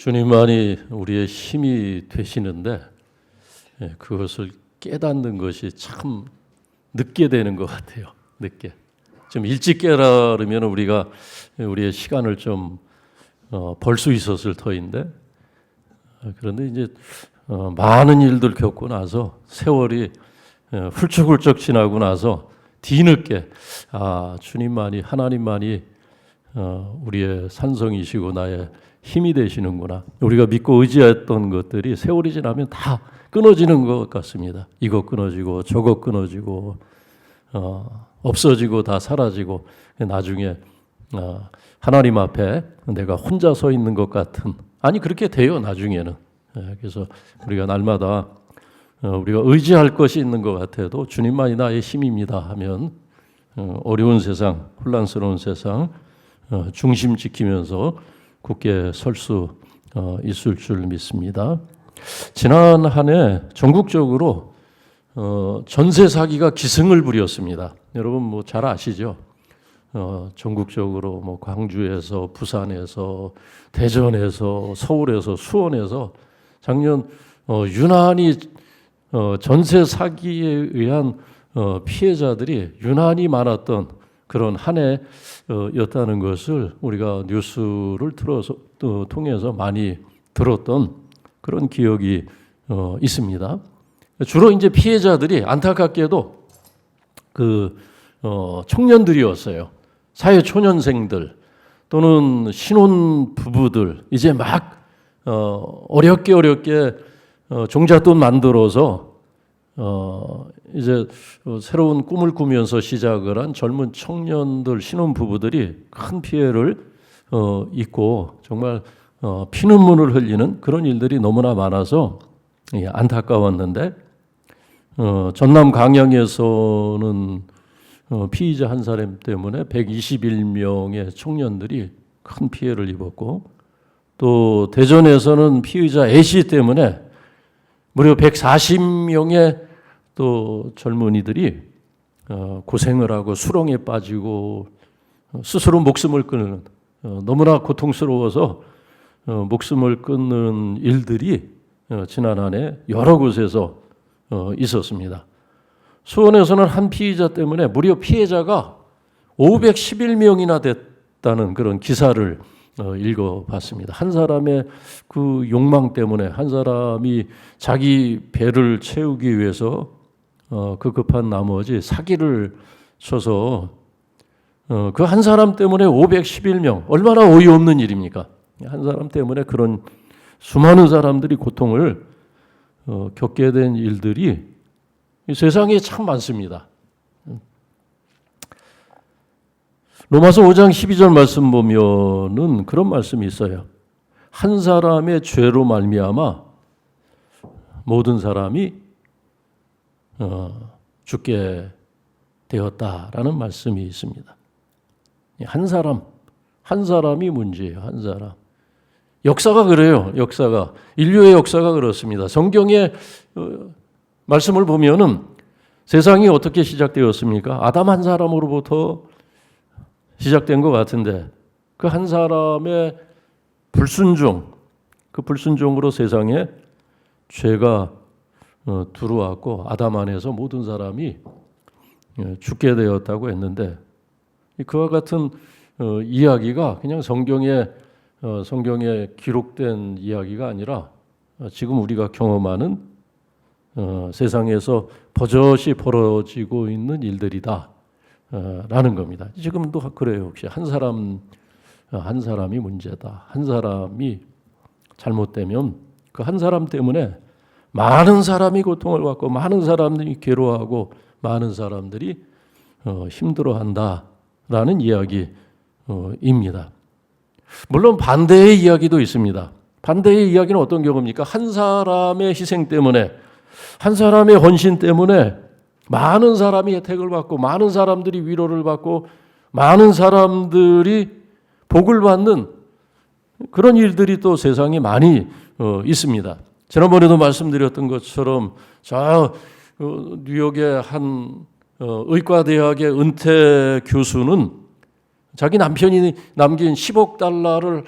주님만이 우리의 힘이 되시는데 그것을 깨닫는 것이 참 늦게 되는 것 같아요. 늦게. 좀 일찍 깨달으면 우리가 우리의 시간을 좀 벌 수 있었을 터인데 그런데 이제 많은 일들 겪고 나서 세월이 훌쩍훌쩍 지나고 나서 뒤늦게 주님만이 하나님만이 우리의 산성이시고 나의 힘이 되시는구나. 우리가 믿고 의지했던 것들이 세월이 지나면 다 끊어지는 것 같습니다. 이거 끊어지고 저거 끊어지고 없어지고 다 사라지고 나중에 하나님 앞에 내가 혼자 서 있는 것 같은 그렇게 돼요. 나중에는. 그래서 우리가 날마다 우리가 의지할 것이 있는 것 같아도 주님만이 나의 힘입니다 하면 어려운 세상, 혼란스러운 세상 중심 지키면서 굳게 설 수 있을 줄 믿습니다. 지난 한 해 전국적으로 전세 사기가 기승을 부렸습니다. 여러분 뭐 잘 아시죠? 전국적으로 뭐 광주에서, 부산에서, 대전에서, 서울에서, 수원에서 작년 유난히 전세 사기에 의한 피해자들이 유난히 많았던 그런 한 해였다는 것을 우리가 뉴스를 통해서 많이 들었던 그런 기억이 있습니다. 주로 이제 피해자들이 안타깝게도 청년들이었어요. 사회 초년생들 또는 신혼 부부들 이제 막 어렵게 종잣돈 만들어서 이제 새로운 꿈을 꾸면서 시작을 한 젊은 청년들, 신혼 부부들이 큰 피해를 입고 정말 피눈물을 흘리는 그런 일들이 너무나 많아서 안타까웠는데 전남 강양에서는 피의자 한 사람 때문에 121명의 청년들이 큰 피해를 입었고 또 대전에서는 피의자 A씨 때문에 무려 140명의 또 젊은이들이 고생을 하고 수렁에 빠지고 스스로 목숨을 끊는 너무나 고통스러워서 목숨을 끊는 일들이 지난 한 해 여러 곳에서 있었습니다. 수원에서는 한 피의자 때문에 무려 피해자가 511명이나 됐다는 그런 기사를 읽어봤습니다. 한 사람의 그 욕망 때문에 한 사람이 자기 배를 채우기 위해서 급한 나머지 사기를 쳐서 그 한 사람 때문에 511명 얼마나 어이없는 일입니까? 한 사람 때문에 그런 수많은 사람들이 고통을 겪게 된 일들이 이 세상에 참 많습니다. 로마서 5장 12절 말씀 보면은 그런 말씀이 있어요. 한 사람의 죄로 말미암아 모든 사람이 죽게 되었다라는 말씀이 있습니다. 한 사람이 문제예요. 한 사람. 역사가 그래요. 인류의 역사가 그렇습니다. 성경의 말씀을 보면은 세상이 어떻게 시작되었습니까? 아담 한 사람으로부터 시작된 것 같은데 그 한 사람의 불순종, 그 불순종으로 세상에 죄가 들어왔고 아담 안에서 모든 사람이 죽게 되었다고 했는데 그와 같은 이야기가 그냥 성경에 기록된 이야기가 아니라 지금 우리가 경험하는 세상에서 버젓이 벌어지고 있는 일들이다 라는 겁니다. 지금도 그래요. 혹시 한 사람이 문제다. 한 사람이 잘못되면 그 한 사람 때문에 많은 사람이 고통을 받고 많은 사람들이 괴로워하고 많은 사람들이 힘들어한다라는 이야기입니다. 물론 반대의 이야기도 있습니다. 반대의 이야기는 어떤 경우입니까? 한 사람의 희생 때문에 한 사람의 헌신 때문에 많은 사람이 혜택을 받고 많은 사람들이 위로를 받고 많은 사람들이 복을 받는 그런 일들이 또 세상에 많이 있습니다. 지난번에도 말씀드렸던 것처럼 뉴욕의 한 의과대학의 은퇴 교수는 자기 남편이 남긴 10억 달러를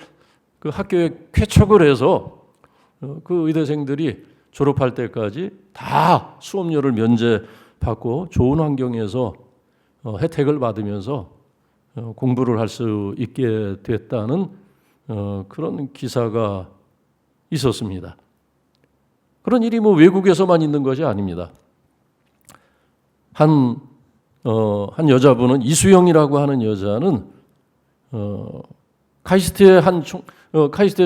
그 학교에 쾌척을 해서 그 의대생들이 졸업할 때까지 다 수업료를 면제받고 좋은 환경에서 혜택을 받으면서 공부를 할 수 있게 됐다는 그런 기사가 있었습니다. 그런 일이 뭐 외국에서만 있는 것이 아닙니다. 한 여자분은 이수영이라고 하는 여자는 카이스트의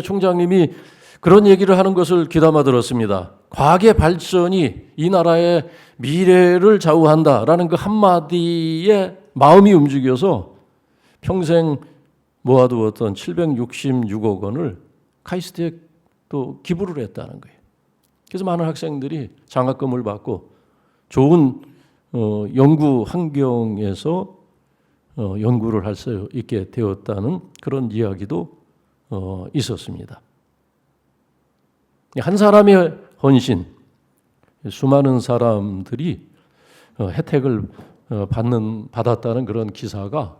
총장님이 그런 얘기를 하는 것을 귀담아 들었습니다. 과학의 발전이 이 나라의 미래를 좌우한다라는 그 한마디에 마음이 움직여서 평생 모아두었던 766억 원을 카이스트에 또 기부를 했다는 거예요. 그래서 많은 학생들이 장학금을 받고 좋은 연구 환경에서 연구를 할 수 있게 되었다는 그런 이야기도 있었습니다. 한 사람의 헌신, 수많은 사람들이 혜택을 받았다는 그런 기사가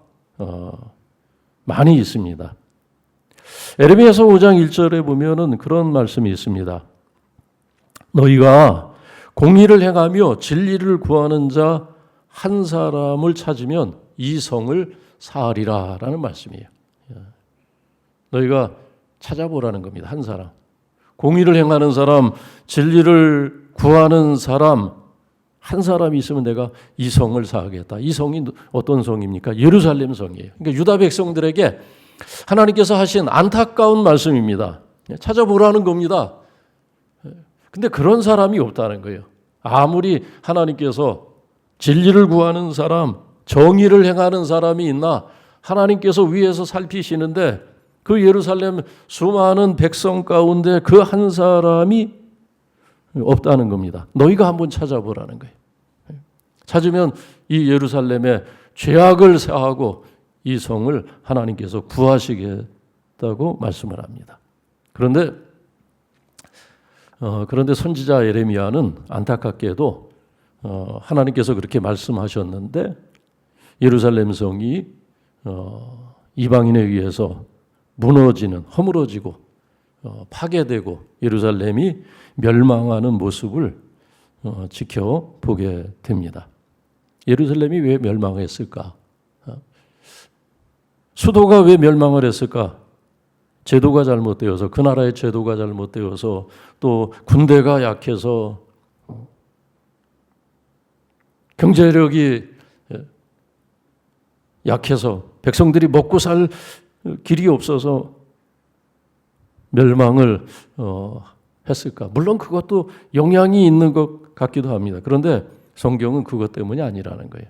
많이 있습니다. 에레미야서 5장 1절에 보면은 그런 말씀이 있습니다. 너희가 공의를 행하며 진리를 구하는 자 한 사람을 찾으면 이 성을 사하리라 라는 말씀이에요. 너희가 찾아보라는 겁니다. 한 사람. 공의를 행하는 사람, 진리를 구하는 사람 한 사람이 있으면 내가 이 성을 사하겠다. 이 성이 어떤 성입니까? 예루살렘 성이에요. 그러니까 유다 백성들에게 하나님께서 하신 안타까운 말씀입니다. 찾아보라는 겁니다. 근데 그런 사람이 없다는 거예요. 아무리 하나님께서 진리를 구하는 사람, 정의를 행하는 사람이 있나 하나님께서 위에서 살피시는데 그 예루살렘 수많은 백성 가운데 그 한 사람이 없다는 겁니다. 너희가 한번 찾아보라는 거예요. 찾으면 이 예루살렘의 죄악을 사하고 이 성을 하나님께서 구하시겠다고 말씀을 합니다. 그런데 선지자 예레미야는 안타깝게도 하나님께서 그렇게 말씀하셨는데 예루살렘 성이 이방인에 의해서 무너지는, 허물어지고 파괴되고 예루살렘이 멸망하는 모습을 지켜보게 됩니다. 예루살렘이 왜 멸망했을까? 수도가 왜 멸망을 했을까? 제도가 잘못되어서, 그 나라의 제도가 잘못되어서, 또 군대가 약해서, 경제력이 약해서, 백성들이 먹고 살 길이 없어서 멸망을 했을까? 물론 그것도 영향이 있는 것 같기도 합니다. 그런데 성경은 그것 때문이 아니라는 거예요.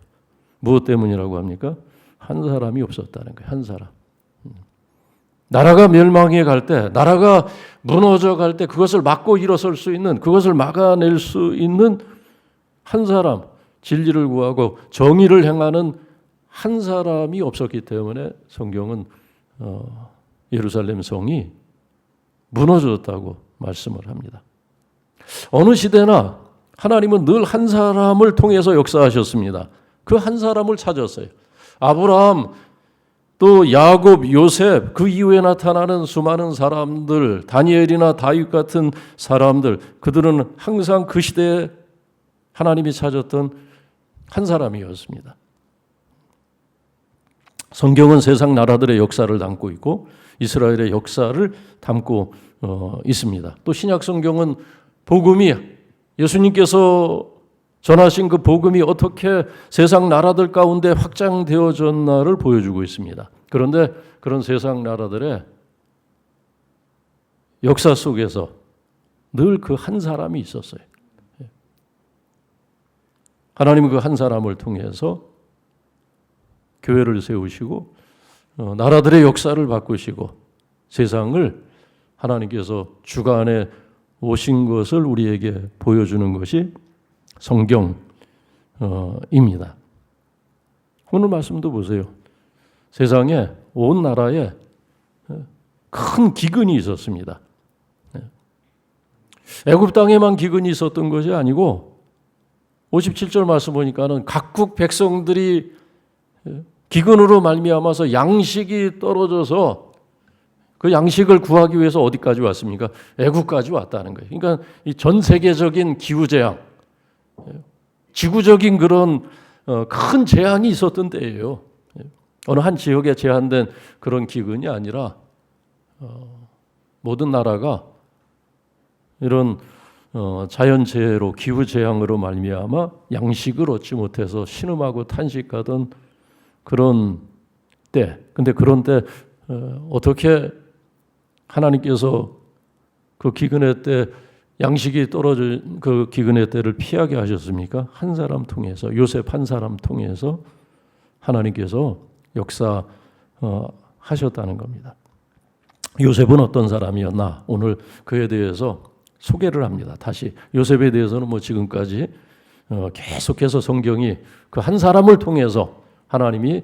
무엇 때문이라고 합니까? 한 사람이 없었다는 거예요. 한 사람. 나라가 멸망해 갈 때, 나라가 무너져 갈 때 그것을 막고 일어설 수 있는, 그것을 막아낼 수 있는 한 사람, 진리를 구하고 정의를 행하는 한 사람이 없었기 때문에 성경은 예루살렘 성이 무너졌다고 말씀을 합니다. 어느 시대나 하나님은 늘 한 사람을 통해서 역사하셨습니다. 그 한 사람을 찾았어요. 아브라함, 또 야곱, 요셉, 그 이후에 나타나는 수많은 사람들, 다니엘이나 다윗 같은 사람들, 그들은 항상 그 시대에 하나님이 찾았던 한 사람이었습니다. 성경은 세상 나라들의 역사를 담고 있고 이스라엘의 역사를 담고 있습니다. 또 신약 성경은 복음이, 예수님께서 전하신 그 복음이 어떻게 세상 나라들 가운데 확장되어졌나를 보여주고 있습니다. 그런데 그런 세상 나라들의 역사 속에서 늘 그 한 사람이 있었어요. 하나님은 그 한 사람을 통해서 교회를 세우시고 나라들의 역사를 바꾸시고 세상을 하나님께서 주관해 오신 것을 우리에게 보여주는 것이 성경입니다. 오늘 말씀도 보세요. 세상에 온 나라에 큰 기근이 있었습니다. 애굽 땅에만 기근이 있었던 것이 아니고 57절 말씀 보니까는 각국 백성들이 기근으로 말미암아서 양식이 떨어져서 그 양식을 구하기 위해서 어디까지 왔습니까? 애국까지 왔다는 거예요. 그러니까 이 전 세계적인 기후 재앙, 지구적인 그런 큰 재앙이 있었던 때예요. 어느 한 지역에 제한된 그런 기근이 아니라 모든 나라가 이런 자연재해로 기후재앙으로 말미암아 양식을 얻지 못해서 신음하고 탄식하던 그런 때, 근데 그런 때 어떻게 하나님께서 그 기근의 때 양식이 떨어진 그 기근의 때를 피하게 하셨습니까? 한 사람 통해서, 요셉 한 사람 통해서 하나님께서 역사하셨다는 겁니다. 요셉은 어떤 사람이었나? 오늘 그에 대해서 소개를 합니다. 다시 요셉에 대해서는 뭐 지금까지 계속해서 성경이 그 한 사람을 통해서 하나님이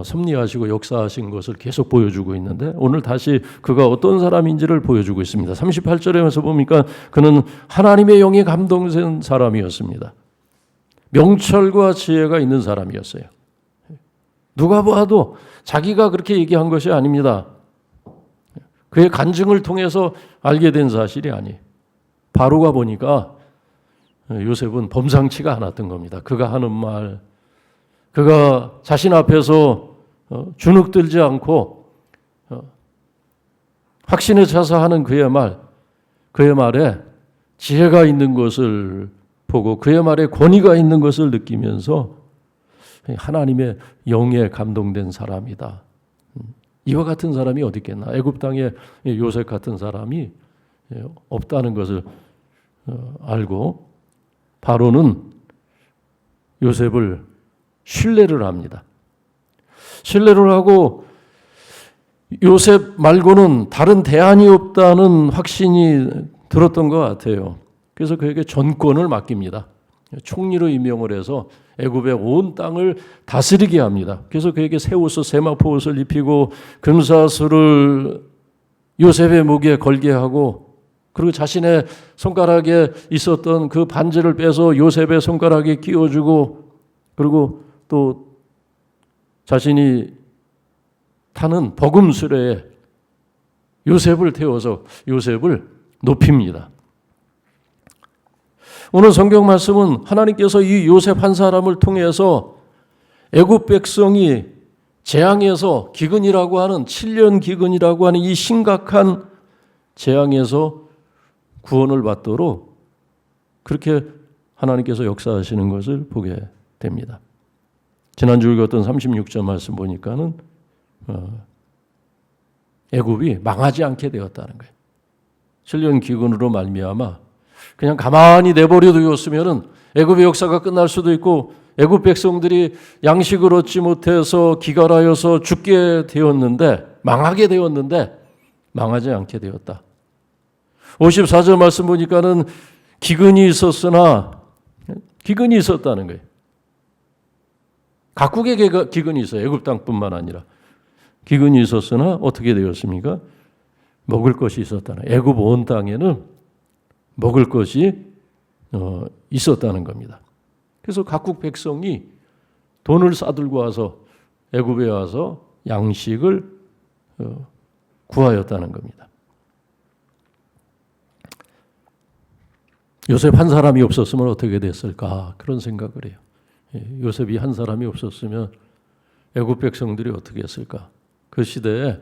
섭리하시고 역사하신 것을 계속 보여주고 있는데 오늘 다시 그가 어떤 사람인지를 보여주고 있습니다. 38절에서 보니까 그는 하나님의 영이 감동된 사람이었습니다. 명철과 지혜가 있는 사람이었어요. 누가 봐도 자기가 그렇게 얘기한 것이 아닙니다. 그의 간증을 통해서 알게 된 사실이 아니에요. 바로가 보니까 요셉은 범상치가 않았던 겁니다. 그가 하는 말, 그가 자신 앞에서 주눅들지 않고 확신에 차서 하는 그의 말에 지혜가 있는 것을 보고 그의 말에 권위가 있는 것을 느끼면서 하나님의 영에 감동된 사람이다. 이와 같은 사람이 어디 있겠나? 애굽 땅에 요셉 같은 사람이 없다는 것을 알고 바로는 요셉을 신뢰를 합니다. 신뢰를 하고 요셉 말고는 다른 대안이 없다는 확신이 들었던 것 같아요. 그래서 그에게 전권을 맡깁니다. 총리로 임명을 해서 애굽의 온 땅을 다스리게 합니다. 그래서 그에게 새 옷을 세마포 옷을 입히고 금사슬을 요셉의 목에 걸게 하고 그리고 자신의 손가락에 있었던 그 반지를 빼서 요셉의 손가락에 끼워주고 그리고 또 자신이 타는 버금수레에 요셉을 태워서 요셉을 높입니다. 오늘 성경 말씀은 하나님께서 이 요셉 한 사람을 통해서 애굽 백성이 재앙에서 기근이라고 하는 7년 기근이라고 하는 이 심각한 재앙에서 구원을 받도록 그렇게 하나님께서 역사하시는 것을 보게 됩니다. 지난주 읽었던 36절 말씀 보니까는 애굽이 망하지 않게 되었다는 거예요. 7년 기근으로 말미암아 그냥 가만히 내버려두었으면은 애굽의 역사가 끝날 수도 있고 애굽 백성들이 양식을 얻지 못해서 기갈하여서 죽게 되었는데 망하게 되었는데 망하지 않게 되었다. 54절 말씀 보니까는 기근이 있었으나 기근이 있었다는 거예요. 각국의 기근이 있어요. 애굽 땅뿐만 아니라 기근이 있었으나 어떻게 되었습니까? 먹을 것이 있었다는 거예요. 애굽 온 땅에는 먹을 것이 있었다는 겁니다. 그래서 각국 백성이 돈을 싸들고 와서 애굽에 와서 양식을 구하였다는 겁니다. 요셉 한 사람이 없었으면 어떻게 됐을까 그런 생각을 해요. 요셉이 한 사람이 없었으면 애굽 백성들이 어떻게 했을까? 그 시대에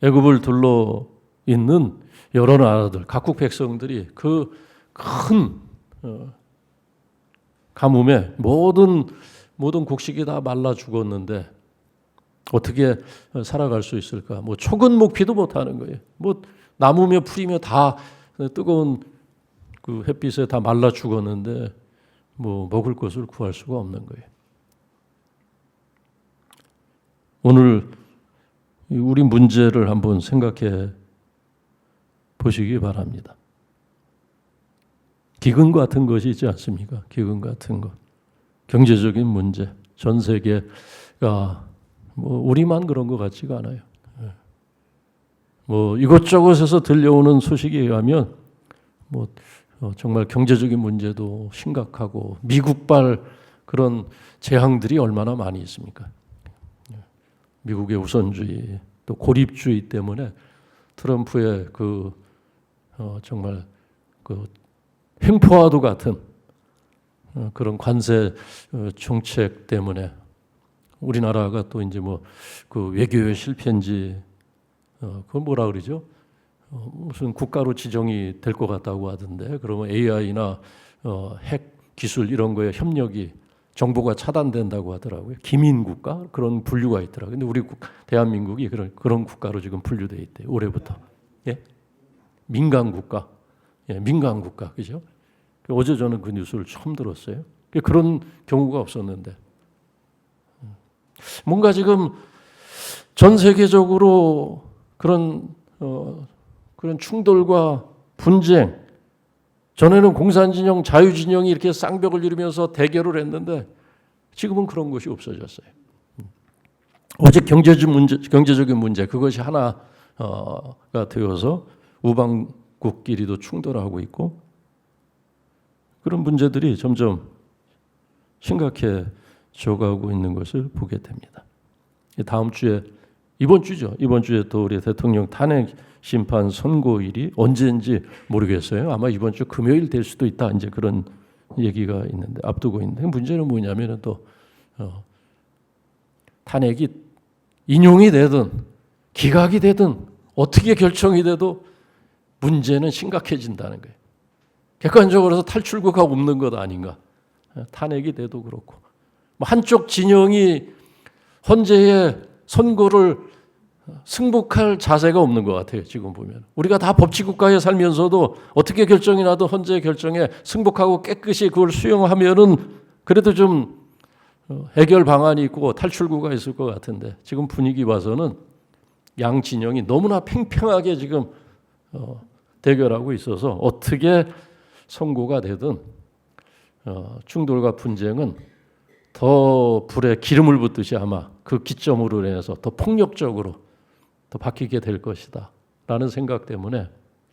애굽을 둘러 있는 여러 나라들, 각국 백성들이 그 큰 가뭄에 모든 곡식이 다 말라 죽었는데 어떻게 살아갈 수 있을까? 뭐 초근 목피도 못하는 거예요. 뭐 나무며 풀이며 다 뜨거운 그 햇빛에 다 말라 죽었는데 뭐 먹을 것을 구할 수가 없는 거예요. 오늘 우리 문제를 한번 생각해 보시기 바랍니다. 기근 같은 것이 있지 않습니까? 기근 같은 것. 경제적인 문제. 전 세계가 뭐 우리만 그런 것 같지가 않아요. 뭐 이것저것에서 들려오는 소식에 의하면 뭐 정말 경제적인 문제도 심각하고 미국발 그런 재앙들이 얼마나 많이 있습니까? 미국의 우선주의, 또 고립주의 때문에 트럼프의 정말 횡포와도 같은 그런 관세 정책 때문에 우리나라가 또 이제 외교의 실패인지 그건 뭐라 그러죠? 무슨 국가로 지정이 될 것 같다고 하던데, 그러면 AI나 핵 기술 이런 거에 협력이 정보가 차단된다고 하더라고요. 기민국가 그런 분류가 있더라고요. 근데 우리 대한민국이 그런 국가로 지금 분류돼 있대요. 올해부터. 예? 민간국가. 예, 민간국가. 그죠? 어제 저는 그 뉴스를 처음 들었어요. 그런 경우가 없었는데. 뭔가 지금 전 세계적으로 그런 충돌과 분쟁, 전에는 공산진영, 자유진영이 이렇게 쌍벽을 이루면서 대결을 했는데 지금은 그런 것이 없어졌어요. 오직 경제적인 문제, 그것이 하나가 되어서 우방국끼리도 충돌하고 있고, 그런 문제들이 점점 심각해져 가고 있는 것을 보게 됩니다. 다음 주에, 이번 주에 또 우리 대통령 탄핵 심판 선고일이 언제인지 모르겠어요. 아마 이번 주 금요일 될 수도 있다. 이제 그런 얘기가 있는데, 앞두고 있는데, 문제는 뭐냐면은 또 탄핵이 인용이 되든 기각이 되든 어떻게 결정이 돼도 문제는 심각해진다는 거예요. 객관적으로 탈출구가 없는 것 아닌가. 탄핵이 돼도 그렇고, 한쪽 진영이 헌재의 선고를 승복할 자세가 없는 것 같아요. 지금 보면 우리가 다 법치국가에 살면서도 어떻게 결정이 나도 헌재 결정에 승복하고 깨끗이 그걸 수용하면은 그래도 좀 해결 방안이 있고 탈출구가 있을 것 같은데, 지금 분위기 봐서는 양 진영이 너무나 팽팽하게 지금 대결하고 있어서 어떻게 선고가 되든 충돌과 분쟁은 더 불에 기름을 붓듯이 아마 그 기점으로 인해서 더 폭력적으로 더 바뀌게 될 것이다 라는 생각 때문에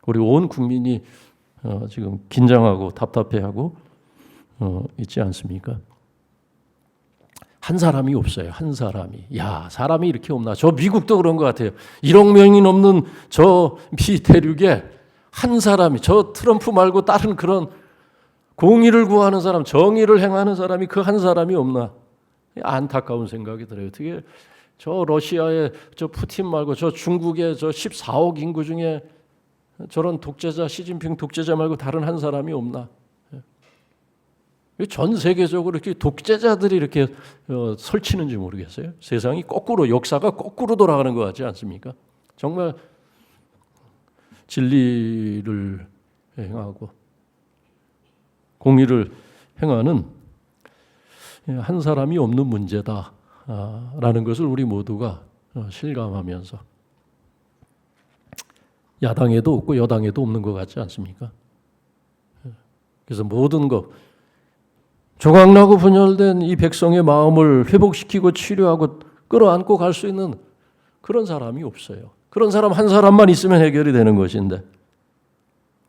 우리 온 국민이 지금 긴장하고 답답해하고 있지 않습니까? 한 사람이 없어요. 한 사람이. 야, 사람이 이렇게 없나. 저 미국도 그런 것 같아요. 1억 명이 넘는 저 미 대륙에 한 사람이, 저 트럼프 말고 다른 그런 공의를 구하는 사람, 정의를 행하는 사람이 그 한 사람이 없나. 안타까운 생각이 들어요. 어떻게 저 러시아의 저 푸틴 말고 저 중국의 저 14억 인구 중에 저런 독재자, 시진핑 독재자 말고 다른 한 사람이 없나. 전 세계적으로 이렇게 독재자들이 이렇게 설치는지 모르겠어요. 세상이 거꾸로, 역사가 거꾸로 돌아가는 것 같지 않습니까? 정말 진리를 행하고 공의를 행하는 한 사람이 없는 문제다라는 것을 우리 모두가 실감하면서, 야당에도 없고 여당에도 없는 것 같지 않습니까? 그래서 모든 것, 조각나고 분열된 이 백성의 마음을 회복시키고 치료하고 끌어안고 갈 수 있는 그런 사람이 없어요. 그런 사람 한 사람만 있으면 해결이 되는 것인데,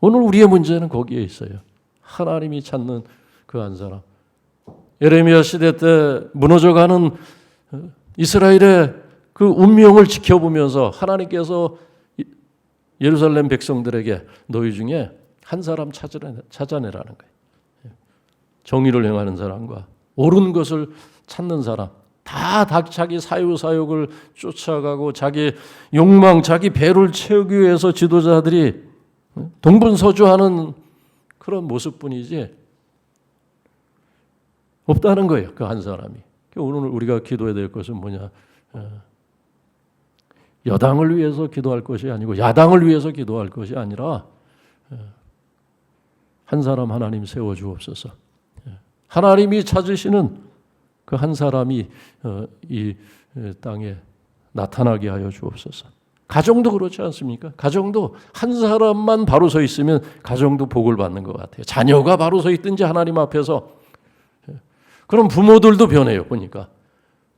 오늘 우리의 문제는 거기에 있어요. 하나님이 찾는 그 한 사람. 예레미야 시대 때 무너져가는 이스라엘의 그 운명을 지켜보면서 하나님께서 예루살렘 백성들에게 너희 중에 한 사람 찾아내라는 거예요. 정의를 행하는 사람과 옳은 것을 찾는 사람, 다 자기 사유사욕을 쫓아가고 자기 욕망, 자기 배를 채우기 위해서 지도자들이 동분서주하는 그런 모습뿐이지 없다는 거예요. 그 한 사람이. 오늘 우리가 기도해야 될 것은 뭐냐? 여당을 위해서 기도할 것이 아니고 야당을 위해서 기도할 것이 아니라 한 사람 하나님 세워주옵소서. 하나님이 찾으시는 그 한 사람이 이 땅에 나타나게 하여 주옵소서. 가정도 그렇지 않습니까? 가정도 한 사람만 바로 서 있으면 가정도 복을 받는 것 같아요. 자녀가 바로 서 있든지 하나님 앞에서. 그럼 부모들도 변해요. 보니까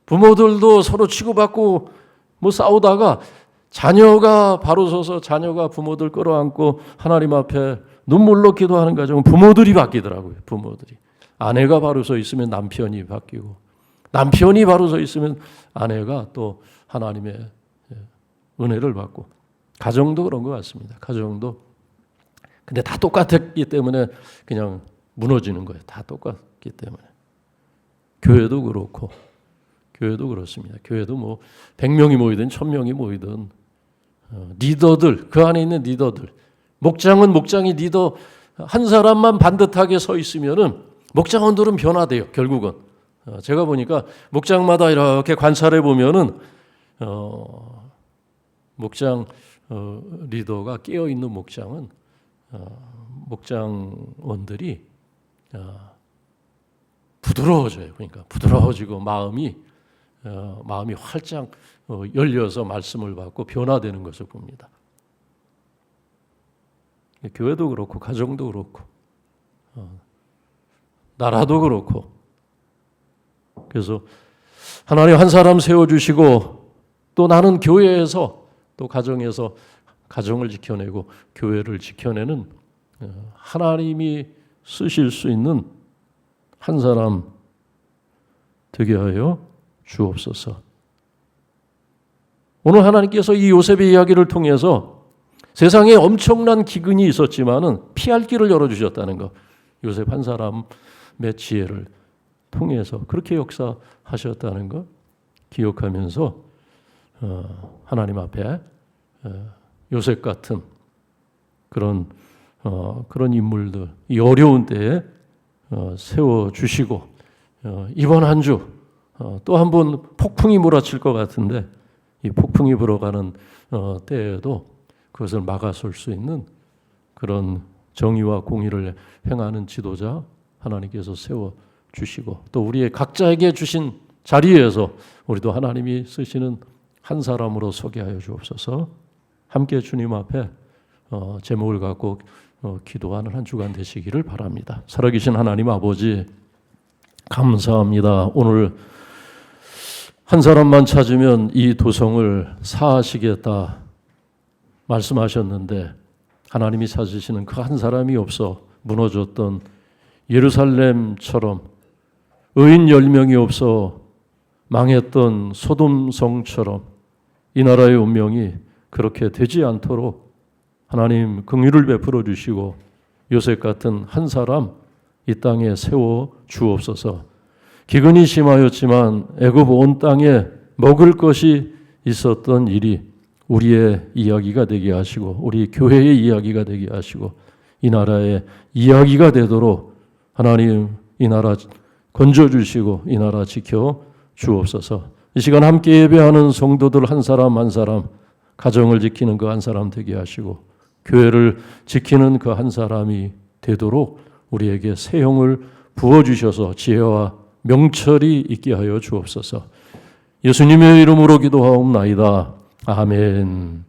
부모들도 서로 치고받고 싸우다가 자녀가 바로 서서 자녀가 부모들 끌어안고 하나님 앞에 눈물로 기도하는 가정은 부모들이 바뀌더라고요. 부모들이. 아내가 바로 서 있으면 남편이 바뀌고, 남편이 바로 서 있으면 아내가 또 하나님의 은혜를 받고 가정도 그런 것 같습니다. 가정도 근데 다 똑같았기 때문에 그냥 무너지는 거예요. 다 똑같기 때문에. 교회도 그렇고 교회도 그렇습니다. 교회도 뭐 100명이 모이든 1000명이 모이든 리더들 그 안에 있는 리더들 목장은 목장이 리더 한 사람만 반듯하게 서 있으면은 목장원들은 변화돼요. 결국은 제가 보니까 목장마다 이렇게 관찰해 보면은 목장 리더가 깨어 있는 목장은 목장원들이 부드러워져요. 그러니까 부드러워지고 마음이 활짝 열려서 말씀을 받고 변화되는 것을 봅니다. 교회도 그렇고 가정도 그렇고 나라도 그렇고 그래서 하나님 한 사람 세워주시고 또 나는 교회에서 또 가정에서 가정을 지켜내고 교회를 지켜내는 하나님이 쓰실 수 있는 한 사람 되게 하여 주옵소서. 오늘 하나님께서 이 요셉의 이야기를 통해서 세상에 엄청난 기근이 있었지만은 피할 길을 열어주셨다는 것. 요셉 한 사람의 지혜를 통해서 그렇게 역사하셨다는 것 기억하면서 하나님 앞에 요셉 같은 그런 인물들 이 어려운 때에 세워주시고 이번 한 주 또 한 번 폭풍이 몰아칠 것 같은데 이 폭풍이 불어가는 때에도 그것을 막아설 수 있는 그런 정의와 공의를 행하는 지도자 하나님께서 세워주시고 또 우리의 각자에게 주신 자리에서 우리도 하나님이 쓰시는 한 사람으로 서게 하여 주옵소서. 함께 주님 앞에 제목을 갖고 기도하는 한 주간 되시기를 바랍니다. 살아계신 하나님 아버지 감사합니다. 오늘 한 사람만 찾으면 이 도성을 사하시겠다 말씀하셨는데 하나님이 찾으시는 그 한 사람이 없어 무너졌던 예루살렘처럼 의인 10명이 없어 망했던 소돔성처럼 이 나라의 운명이 그렇게 되지 않도록 하나님 긍휼을 베풀어 주시고 요셉 같은 한 사람 이 땅에 세워 주옵소서. 기근이 심하였지만 애굽 온 땅에 먹을 것이 있었던 일이 우리의 이야기가 되게 하시고 우리 교회의 이야기가 되게 하시고 이 나라의 이야기가 되도록 하나님 이 나라 건져주시고 이 나라 지켜 주옵소서. 이 시간 함께 예배하는 성도들 한 사람 한 사람 가정을 지키는 그 한 사람 되게 하시고 교회를 지키는 그 한 사람이 되도록 우리에게 새 형을 부어주셔서 지혜와 명철이 있게 하여 주옵소서. 예수님의 이름으로 기도하옵나이다. 아멘.